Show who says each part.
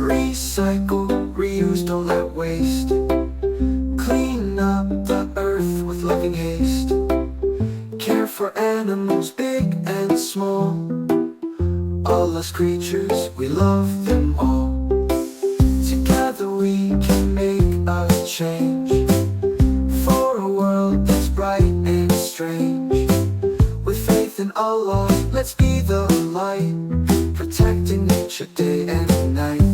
Speaker 1: Recycle, reuse, don't let waste. Clean up the earth with loving haste. Care for animals big and small. All us creatures, we love them all. Together we can make a change for a world that's bright and strange. With faith in Allah, let's be the light, protecting nature day and night.